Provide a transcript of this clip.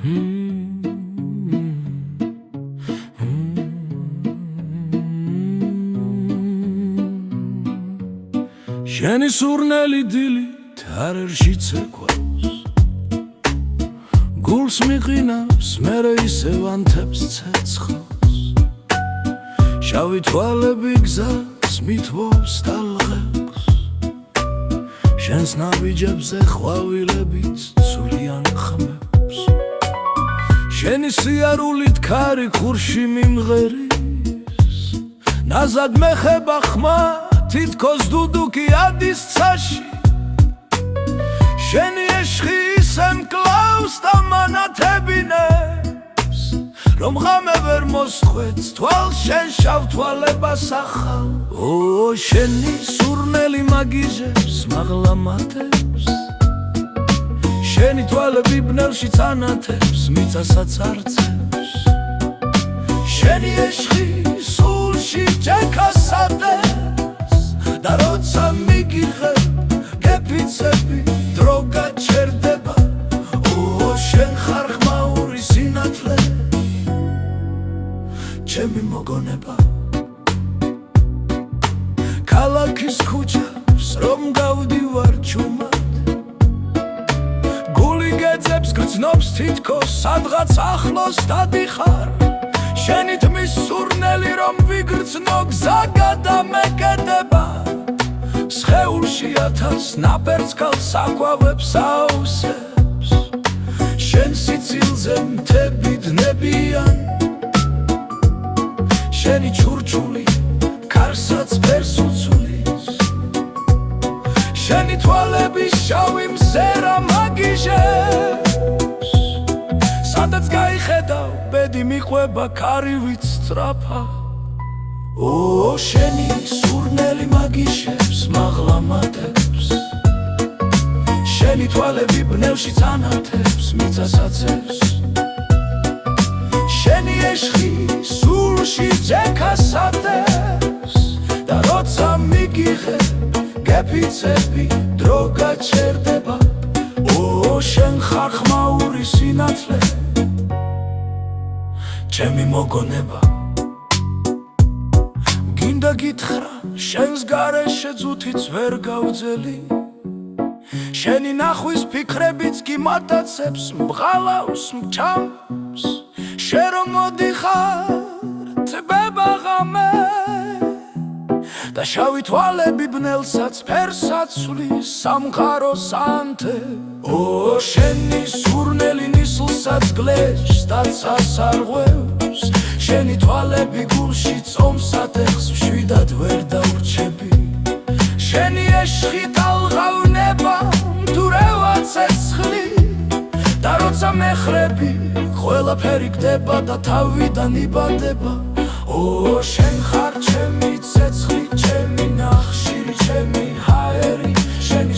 შენი სურნელი დილით არ ერში ცეკვავს გულს მიყინავს მერე ისევ ანთებს ცეცხლს შავი თვალები გზას მითბობს ტალღებს შენს ნაბიჯებზე ყვავილებით ცვლიან ხმებს შენი სიარულით ქარი ხურში მიმღერის ნაზად მეხება ხმა თითქოს დუდუკი ადის ცაში შენი ეშხი ისე მკლავს და მანათებინებს რომ ღამე ვერ მოსხვეც თვალს შენ შავ თვალებას ახალ შენი სურნელი მაგიჟებს მაღლა მათებს შენი თვალები ბნელში წანათებს მიწასაც არცევს შენი ეშხი სულში ჯექას ატებს და როცა მიგიღებ გეფიცები დრო გაჩერდება შენ ხარ ხმაური სინათლე ჩემი მოგონება ქალაქის ქუჩებს რომ გავდივარ ჩუმად გული გეძებს გრძნობს თითქოს სადღაც ახლოს დადიხარ შენი თმის სურნელი რომ ვიგრძნო გზა გადამეკეტება სხეულში ათას ნაპერწკალს აკვავებს აუსებს შენ სიცილზე მთები დნებიან შენი ჩურჩული კარსაც ფერს უცვლის შენი თვალები შავი მზერა მაგიჟებს სადაც გაიხედავ ბედი მიყვება ქარივით სწრაფა შენი სურნელი მაგიჟებს მაღლა მათებს შენი თვალები ბნელში წანათებს მიწასაც შენი ეშხი სულში ჯექას ატებს და როცა მიგიღებ გეფიცები დრო გაჩერდება შენ ხარ ხმაური სინათლე ჩემი მოგონება გინდა გითხრა შენს გარეშე ძუთიც ვერ გავძელი შენი ნახვის ფიქრებიც გიმატაცებს მღალავს მჩამს შენ რომ მოდიხარ წბება ღამე და შავი თვალები ბნელსაც ფერსად ცვლის სამყაროს ანთე შენი სურნელი ნისლსაც გლეშს და ცას არღვევს შენი თვალები გულში წომს ატეხს მშვიდად ვერ დავრჩები შენი ეშხი ტალღავნება თურევა ცეცხლი და როცა მეხრები ყველაფერი გდება და თავიდან იბადება შენ ხარ ჩემი ცეცხლი ჩემი ნახშირი ჩემი ჰაერი შენი